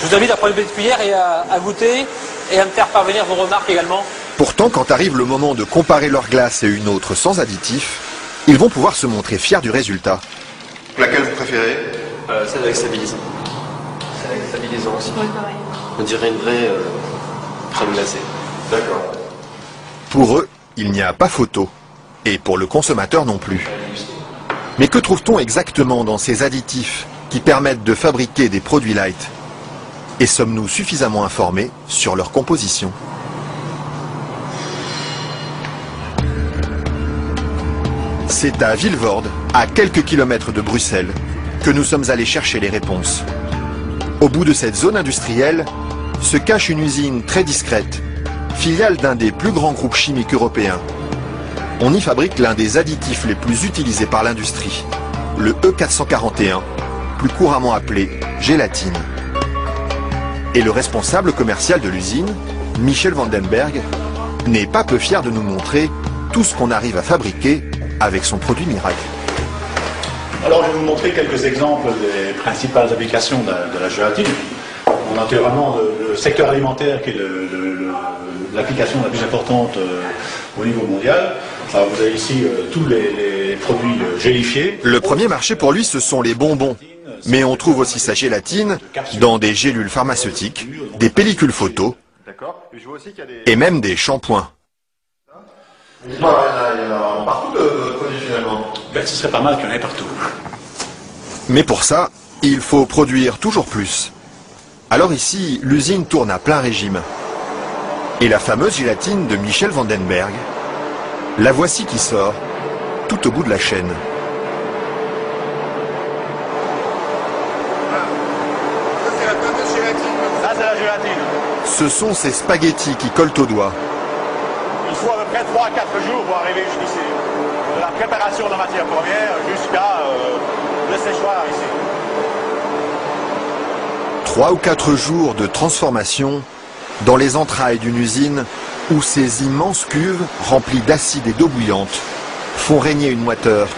Je vous invite à prendre une petite cuillère et à goûter et à me faire parvenir vos remarques également. Pourtant, quand arrive le moment de comparer leur glace et une autre sans additifs, ils vont pouvoir se montrer fiers du résultat. Laquelle vous préférez? Celle avec stabilisant. Celle avec stabilisant aussi. Oui, pareil. On dirait une vraie crème glacée. D'accord. Pour eux, il n'y a pas photo. Et pour le consommateur non plus. Mais que trouve-t-on exactement dans ces additifs qui permettent de fabriquer des produits light? Et sommes-nous suffisamment informés sur leur composition? C'est à Vilvoorde, à quelques kilomètres de Bruxelles, que nous sommes allés chercher les réponses. Au bout de cette zone industrielle se cache une usine très discrète, filiale d'un des plus grands groupes chimiques européens. On y fabrique l'un des additifs les plus utilisés par l'industrie, le E441, plus couramment appelé gélatine. Et le responsable commercial de l'usine, Michel Vandenberg, n'est pas peu fier de nous montrer tout ce qu'on arrive à fabriquer avec son produit miracle. Alors je vais vous montrer quelques exemples des principales applications de la gélatine. On a naturellement le secteur alimentaire qui est l'application la plus importante au niveau mondial. Alors, vous avez ici tous les produits gélifiés. Le premier marché pour lui, ce sont les bonbons. Mais on trouve aussi sa gélatine dans des gélules pharmaceutiques, des pellicules photos et même des shampoings. Dites-moi, il y en a partout de produits finalement. Ben, ce serait pas mal qu'il y en ait partout. Mais pour ça, il faut produire toujours plus. Alors ici, l'usine tourne à plein régime. Et la fameuse gélatine de Michel Vandenberg, la voici qui sort, tout au bout de la chaîne. Ça, c'est la gélatine. Ce sont ces spaghettis qui collent aux doigts. Il faut à peu près 3 à 4 jours pour arriver jusqu'ici. De la préparation de la matière première jusqu'à le séchoir ici. 3 ou 4 jours de transformation dans les entrailles d'une usine où ces immenses cuves remplies d'acide et d'eau bouillante font régner une moiteur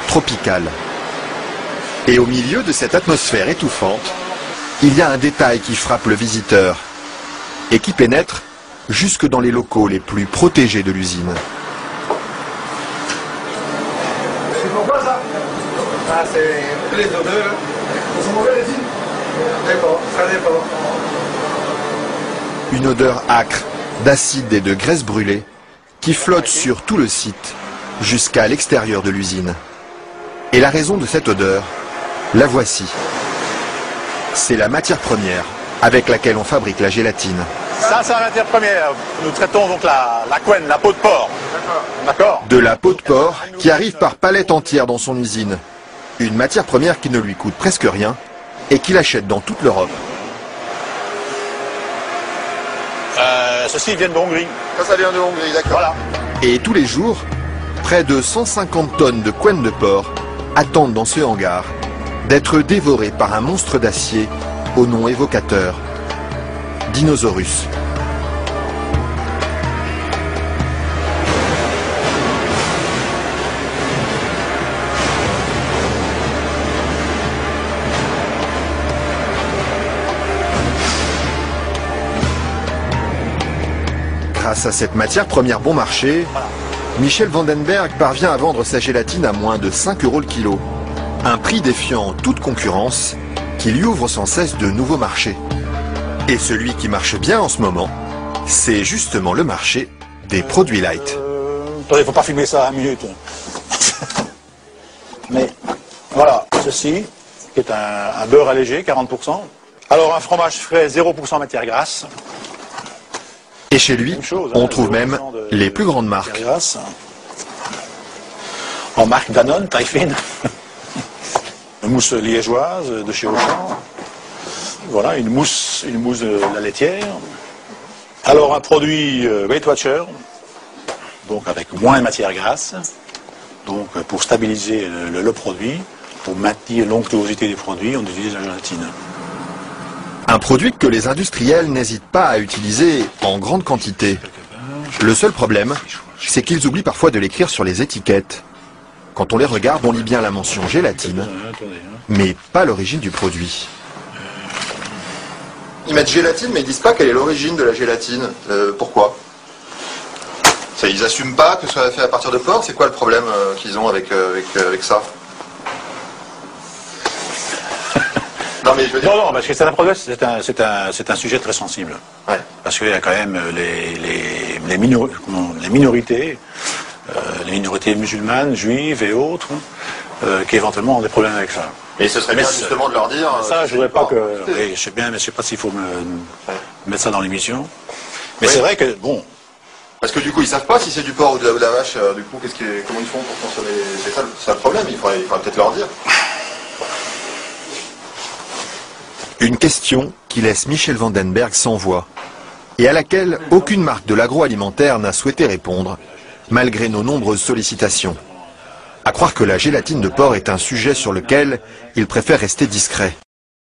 tropicale. Et au milieu de cette atmosphère étouffante, il y a un détail qui frappe le visiteur et qui pénètre jusque dans les locaux les plus protégés de l'usine. C'est pourquoi ça? Ah, c'est les odeurs. Ils sont mauvais les films? D'accord, ça dépend. Une odeur âcre d'acide et de graisse brûlée qui flotte sur tout le site jusqu'à l'extérieur de l'usine. Et la raison de cette odeur, la voici. C'est la matière première avec laquelle on fabrique la gélatine. Ça, c'est la matière première. Nous traitons donc la couenne, la peau de porc. D'accord. De la peau de porc qui arrive par palettes entières dans son usine. Une matière première qui ne lui coûte presque rien et qu'il achète dans toute l'Europe. Ceci vient de Hongrie. Ça vient de Hongrie, d'accord. Voilà. Et tous les jours, près de 150 tonnes de couenne de porc attendent dans ce hangar d'être dévorées par un monstre d'acier au nom évocateur, Dinosaurus. Grâce à cette matière première bon marché, Michel Vandenberg parvient à vendre sa gélatine à moins de 5 € le kilo. Un prix défiant toute concurrence qui lui ouvre sans cesse de nouveaux marchés. Et celui qui marche bien en ce moment, c'est justement le marché des produits light. Attendez, il ne faut pas filmer ça à 1 minute. Mais voilà, ceci, qui est un beurre allégé, 40%. Alors un fromage frais, 0% matière grasse. Et chez lui, on trouve même les plus grandes marques. En marque Danone, taille fine. Une mousse liégeoise de chez Auchan. Voilà, une mousse de la laitière. Alors un produit Weight Watcher, donc avec moins de matière grasse, donc pour stabiliser le produit, pour maintenir l'onctuosité des produits, on utilise la gélatine. Un produit que les industriels n'hésitent pas à utiliser en grande quantité. Le seul problème, c'est qu'ils oublient parfois de l'écrire sur les étiquettes. Quand on les regarde, on lit bien la mention gélatine, mais pas l'origine du produit. ils mettent gélatine, mais ils disent pas quelle est l'origine de la gélatine. Pourquoi? Ils assument pas que ce soit fait à partir de porc. C'est quoi le problème qu'ils ont avec ça? Non, mais je veux dire... Non, parce que c'est un problème, c'est un sujet très sensible. Ouais. Parce qu'il y a quand même les minorités, les minorités musulmanes, juives et autres, qui éventuellement ont des problèmes avec ça. Et ce serait bien justement de leur dire... Ça, je voudrais pas que... Oui, je sais bien, mais je sais pas s'il faut mettre ça dans l'émission. Mais c'est vrai que, bon... Parce que du coup, ils savent pas si c'est du porc ou de la vache. Du coup, comment ils font pour consommer? C'est ça le problème, il faudrait peut-être leur dire. Une question qui laisse Michel Vandenberg sans voix et à laquelle aucune marque de l'agroalimentaire n'a souhaité répondre, malgré nos nombreuses sollicitations. À croire que la gélatine de porc est un sujet sur lequel il préfère rester discret.